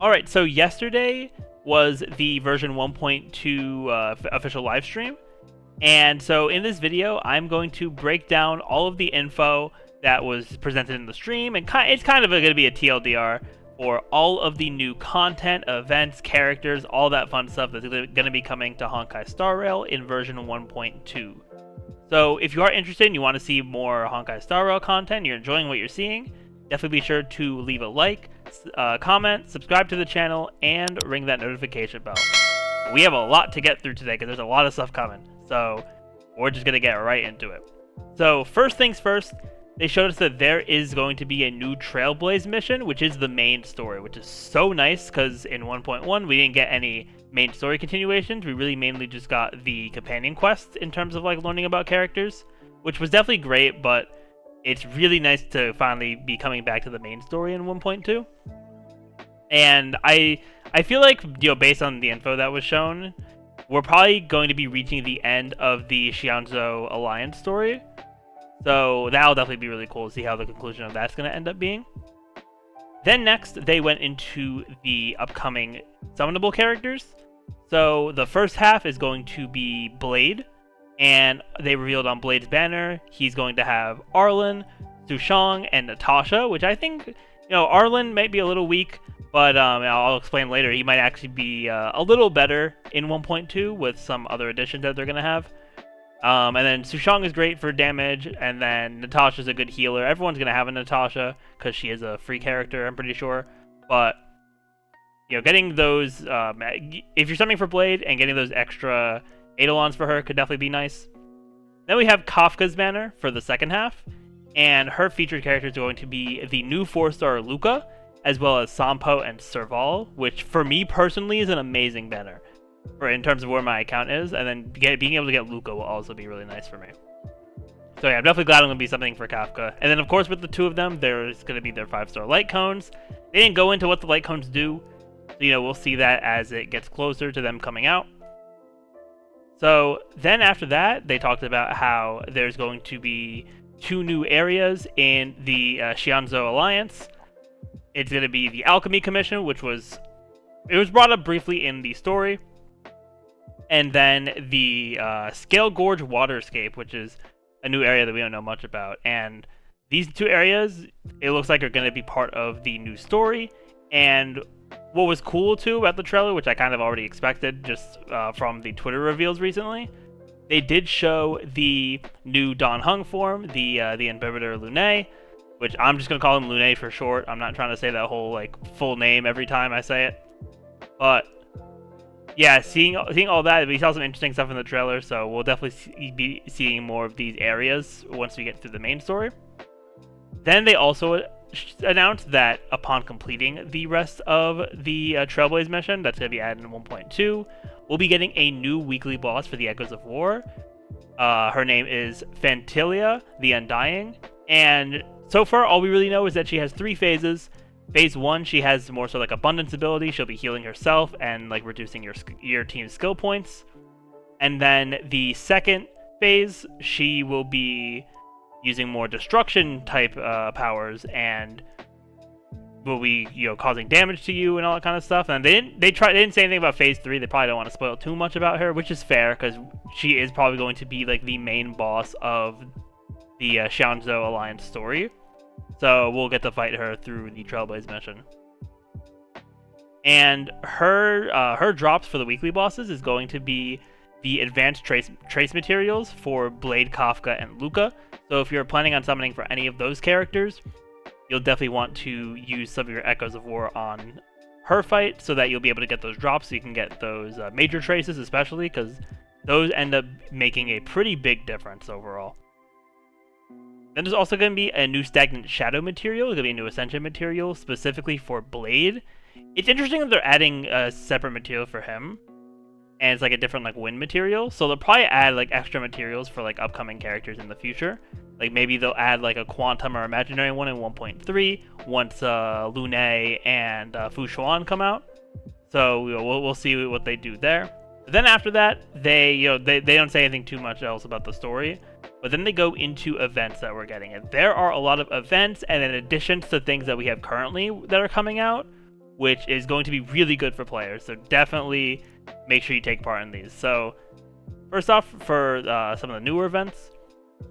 Alright, so yesterday was the version 1.2 official live stream. And so in this video, I'm going to break down all of the info that was presented in the stream. And it's kind of going to be a TLDR for all of the new content, events, characters, all that fun stuff that's going to be coming to Honkai Star Rail in version 1.2. So if you are interested and you want to see more Honkai Star Rail content, you're enjoying what you're seeing, definitely be sure to leave a like, comment, subscribe to the channel, and ring that notification bell. We have a lot to get through today because there's a lot of stuff coming. So we're just going to get right into it. So first things first, they showed us that there is going to be a new Trailblaze mission, which is the main story, which is so nice because in 1.1 we didn't get any main story continuations. We really mainly just got the companion quests in terms of like learning about characters, which was definitely great, but it's really nice to finally be coming back to the main story in 1.2. And I feel like, based on the info that was shown, we're probably going to be reaching the end of the Xianzhou Alliance story. So that'll definitely be really cool to see how the conclusion of that's going to end up being. Then next, they went into the upcoming summonable characters. So the first half is going to be Blade, and they revealed on Blade's banner he's going to have Arlen, Sushang, and Natasha, which I think, Arlen might be a little weak, but I'll explain later. He might actually be a little better in 1.2 with some other additions that they're going to have. And then Sushang is great for damage, and then Natasha's a good healer. Everyone's going to have a Natasha because she is a free character, I'm pretty sure. But, getting those, if you're summoning for Blade and getting those extra Eidolons for her could definitely be nice. Then we have Kafka's banner for the second half, and her featured character is going to be the new 4-star Luka, as well as Sampo and Serval, which for me personally is an amazing banner in terms of where my account is, and then being able to get Luka will also be really nice for me. So yeah, I'm definitely glad I'm going to be something for Kafka. And then of course with the two of them, there's going to be their 5-star light cones. They didn't go into what the light cones do, so we'll see that as it gets closer to them coming out. So then after that, they talked about how there's going to be 2 new areas in the Xianzhou Alliance. It's going to be the Alchemy Commission, which was brought up briefly in the story. And then the Scale Gorge Waterscape, which is a new area that we don't know much about. And these 2 areas, it looks like are going to be part of the new story. And what was cool too about the trailer, which I kind of already expected just from the Twitter reveals recently, they did show the new Dan Heng form, the Inhibitor Lune, which I'm just gonna call him Lune for short. I'm not trying to say that whole full name every time I say it, but yeah, seeing all that, we saw some interesting stuff in the trailer, so we'll definitely be seeing more of these areas once we get through the main story. Then they also announced that upon completing the rest of the Trailblaze mission that's going to be added in 1.2, we'll be getting a new weekly boss for the Echoes of War. Her name is Fantilia, the Undying, and so far all we really know is that she has 3 phases. Phase 1, she has more so abundance ability. She'll be healing herself and reducing your team's skill points. And then the second phase, she will be using more destruction type powers and will be causing damage to you and all that kind of stuff. And they didn't say anything about phase 3. They probably don't want to spoil too much about her, which is fair because she is probably going to be the main boss of the Xianzhou Alliance story. So we'll get to fight her through the Trailblaze mission. And her drops for the weekly bosses is going to be the advanced trace materials for Blade, Kafka, and Luka. So if you're planning on summoning for any of those characters, you'll definitely want to use some of your Echoes of War on her fight so that you'll be able to get those drops so you can get those major traces, especially because those end up making a pretty big difference overall. Then there's also going to be a new Stagnant Shadow material. There's going to be a new Ascension material specifically for Blade. It's interesting that they're adding a separate material for him. And it's a different wind material. So they'll probably add extra materials for upcoming characters in the future. Maybe they'll add a Quantum or Imaginary one in 1.3 once Lune and Fu Xuan come out. So we'll see what they do there. But then after that, they don't say anything too much else about the story. But then they go into events that we're getting. And there are a lot of events and then additions to things that we have currently that are coming out. which is going to be really good for players. So definitely make sure you take part in these. So first off, for some of the newer events,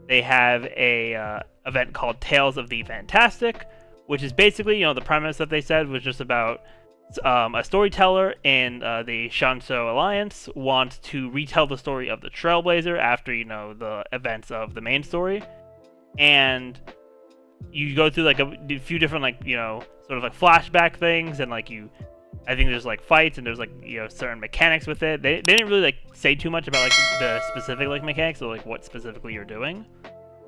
they have a event called Tales of the Fantastic, which is basically, the premise that they said was just about a storyteller in the Shanso Alliance wants to retell the story of the Trailblazer after, the events of the main story. And you go through like a few different sort of like flashback things, and I think there's like fights, and there's certain mechanics with it. They didn't really say too much about the specific mechanics or what specifically you're doing,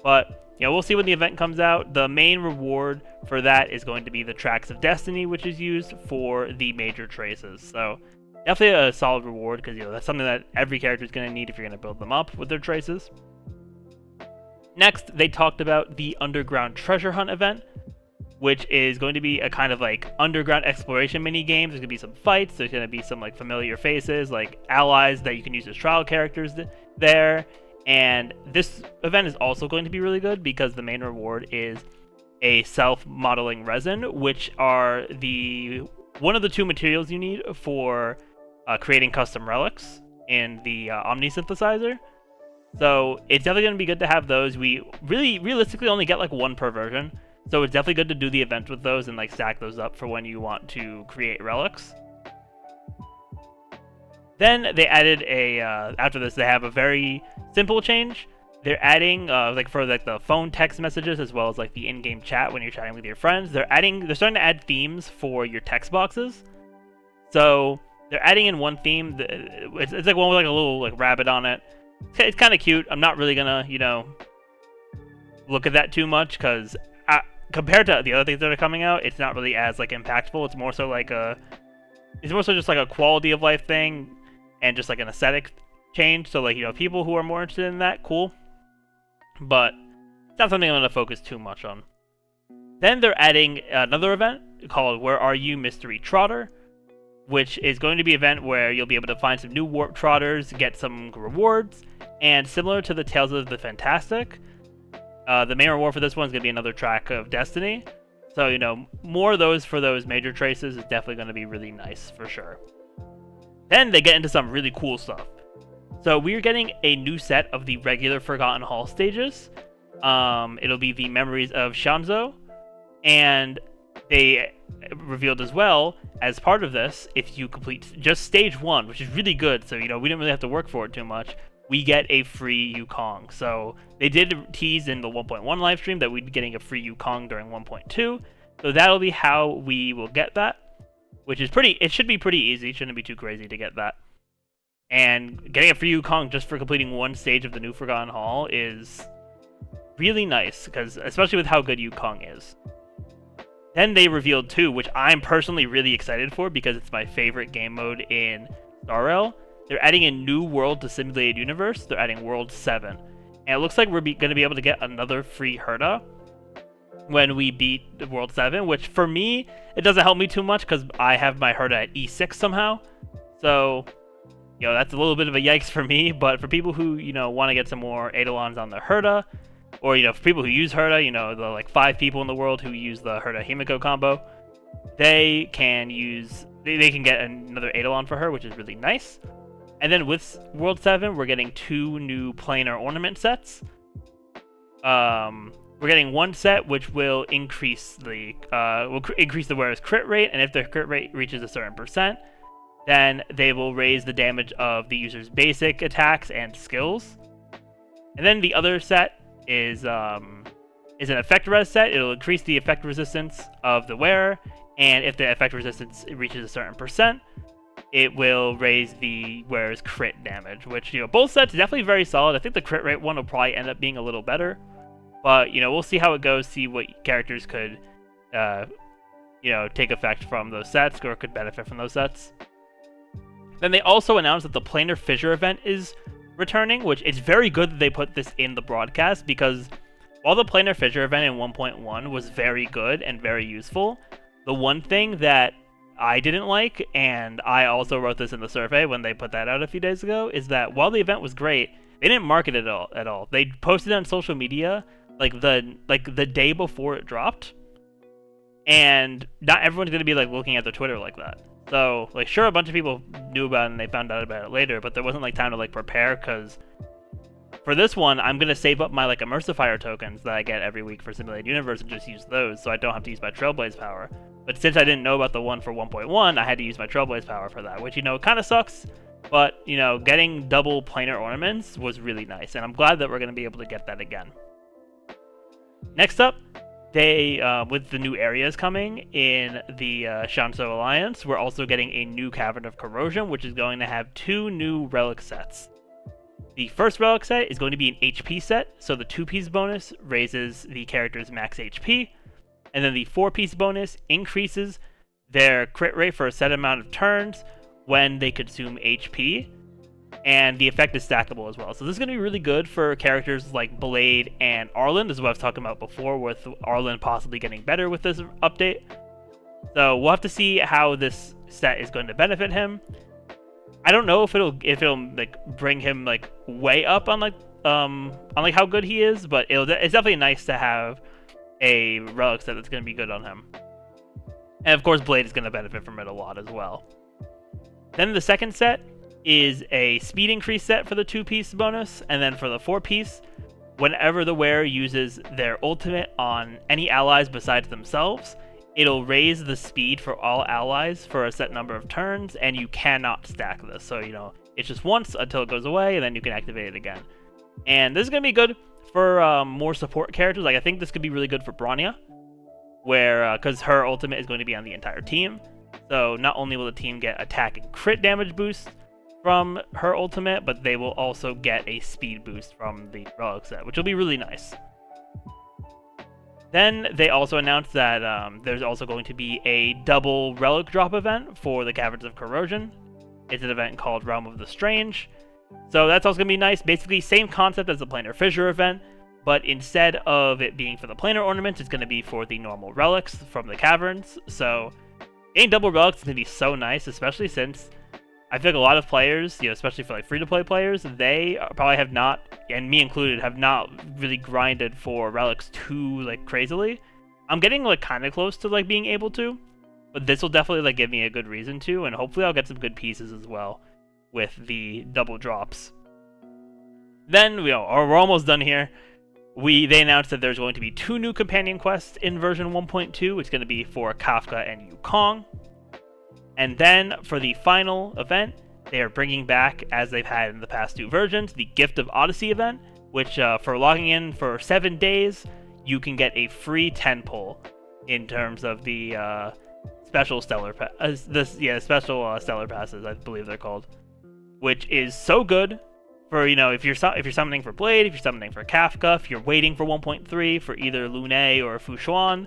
but we'll see when the event comes out. The main reward for that is going to be the Tracks of Destiny, which is used for the major traces. So definitely a solid reward, because that's something that every character is going to need if you're going to build them up with their traces. Next, they talked about the Underground Treasure Hunt event, which is going to be a kind of underground exploration mini game. There's going to be some fights. There's going to be some familiar faces, allies that you can use as trial characters there. And this event is also going to be really good because the main reward is a self-modeling resin, which are one of the two materials you need for creating custom relics in the Omni Synthesizer. So it's definitely going to be good to have those. We realistically only get one per version, so it's definitely good to do the event with those and stack those up for when you want to create relics. Then they added after this, they have a very simple change. They're adding for the phone text messages as well as the in-game chat when you're chatting with your friends. They're starting to add themes for your text boxes. So they're adding in one theme. It's one with a little rabbit on it. It's kind of cute. I'm not really gonna look at that too much, because compared to the other things that are coming out, it's not really as impactful. It's more so just a quality of life thing and just an aesthetic change. So people who are more interested in that, cool. But it's not something I'm gonna focus too much on. Then they're adding another event called Where Are You, Mystery Trotter, which is going to be an event where you'll be able to find some new warp trotters, get some rewards, and similar to the Tales of the Fantastic, the main reward for this one is going to be another Track of Destiny. So, more of those for those major traces is definitely going to be really nice for sure. Then they get into some really cool stuff. So we're getting a new set of the regular Forgotten Hall stages. It'll be the Memories of Shanzo, and they revealed as well, as part of this, if you complete just stage 1, which is really good, so we didn't really have to work for it too much, we get a free Yukong. So they did tease in the 1.1 livestream that we'd be getting a free Yukong during 1.2, so that'll be how we will get that, which is it should be pretty easy. It shouldn't be too crazy to get that. And getting a free Yukong just for completing one stage of the new Forgotten Hall is really nice, because especially with how good Yukong is. Then they revealed 2, which I'm personally really excited for because it's my favorite game mode in Star Rail. They're adding a new world to Simulated Universe. They're adding World 7. And it looks like we're going to be able to get another free Herda when we beat World 7, which for me, it doesn't help me too much because I have my Herda at E6 somehow. So, that's a little bit of a yikes for me, but for people who, want to get some more Eidolons on the Herda, or, for people who use Herda, the 5 people in the world who use the Herda Himiko combo, they can get another Eidolon for her, which is really nice. And then with World 7, we're getting 2 new planar ornament sets. We're getting one set which will increase the wearer's crit rate, and if the crit rate reaches a certain percent, then they will raise the damage of the user's basic attacks and skills. And then the other set is an effect res set. It'll increase the effect resistance of the wearer, and if the effect resistance reaches a certain percent, it will raise the wearer's crit damage, which, both sets are definitely very solid. I think the crit rate one will probably end up being a little better, but, we'll see how it goes, see what characters could, take effect from those sets or could benefit from those sets. Then they also announced that the Planar Fissure event is returning, which it's very good that they put this in the broadcast, because while the Planar Fissure event in 1.1 was very good and very useful, the one thing that I didn't like, and I also wrote this in the survey when they put that out a few days ago, is that while the event was great, they didn't market it at all. They posted it on social media the day before it dropped, and not everyone's going to be like looking at their Twitter like that. So like, sure, a bunch of people knew about it and they found out about it later, but there wasn't like time to like prepare, because for this one, I'm going to save up my like Immersifier tokens that I get every week for Simulated Universe and just use those, so I don't have to use my Trailblaze power. But since I didn't know about the one for 1.1, I had to use my Trailblaze power for that, which, you know, kind of sucks. But, you know, getting double planar ornaments was really nice, and I'm glad that we're going to be able to get that again. Next up, with the new areas coming in the Shanso Alliance, we're also getting a new Cavern of Corrosion, which is going to have 2 new relic sets. The first relic set is going to be an HP set, so the 2-piece bonus raises the character's max HP, and then the 4-piece bonus increases their crit rate for a set amount of turns when they consume HP, and the effect is stackable as well. So this is going to be really good for characters like Blade and Arlen. This is what I was talking about before, with Arlen possibly getting better with this update. So we'll have to see how this set is going to benefit him. I don't know if it'll like bring him like way up on like how good he is, but it's definitely nice to have a relic set that's going to be good on him. And of course, Blade is going to benefit from it a lot as well. Then the second set is a speed increase set for the 2-piece bonus, and then for the 4-piece, whenever the wearer uses their ultimate on any allies besides themselves, it'll raise the speed for all allies for a set number of turns, and you cannot stack this. So, you know, it's just once until it goes away, and then you can activate it again. And this is going to be good for more support characters. Like, I think this could be really good for Bronya, where, because her ultimate is going to be on the entire team. So not only will the team get attack and crit damage boost from her ultimate, but they will also get a speed boost from the relic set, which will be really nice. Then they also announced that there's also going to be a double relic drop event for the Caverns of Corrosion. It's an event called Realm of the Strange. So that's also going to be nice. Basically, same concept as the Planar Fissure event, but instead of it being for the planar ornaments, it's going to be for the normal relics from the caverns. So getting double relics is going to be so nice, especially since I feel like a lot of players, you know, especially for like free-to-play players, they probably have not, and me included, have not really grinded for relics too like crazily. I'm getting like kind of close to like being able to, but this will definitely like give me a good reason to, and hopefully I'll get some good pieces as well with the double drops. Then we're almost done here. They announced that there's going to be 2 new companion quests in version 1.2. It's going to be for Kafka and Yukong. And then for the final event, they are bringing back, as they've had in the past 2 versions, the Gift of Odyssey event, which for logging in for 7 days, you can get a free 10 pull in terms of the special stellar stellar passes, I believe they're called, which is so good for, you know, if you're summoning for Blade, if you're summoning for Kafka, if you're waiting for 1.3 for either Lune or Fushuan,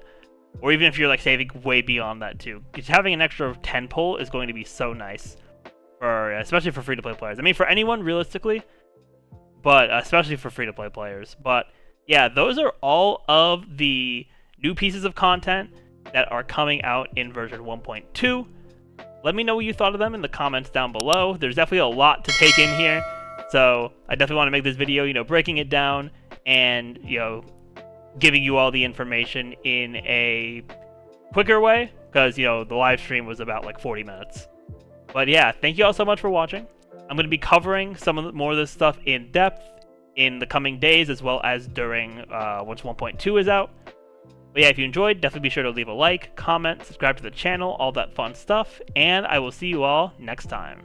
or even if you're like saving way beyond that too. Just having an extra 10 pull is going to be so nice, for especially for free-to-play players. I mean, for anyone realistically, but especially for free-to-play players. But yeah, those are all of the new pieces of content that are coming out in version 1.2. Let me know what you thought of them in the comments down below. There's definitely a lot to take in here, so I definitely want to make this video, you know, breaking it down and, you know, giving you all the information in a quicker way, because, you know, the live stream was about like 40 minutes. But yeah, thank you all so much for watching. I'm going to be covering more of this stuff in depth in the coming days, as well as during once 1.2 is out. But yeah, if you enjoyed, definitely be sure to leave a like, comment, subscribe to the channel, all that fun stuff, and I will see you all next time.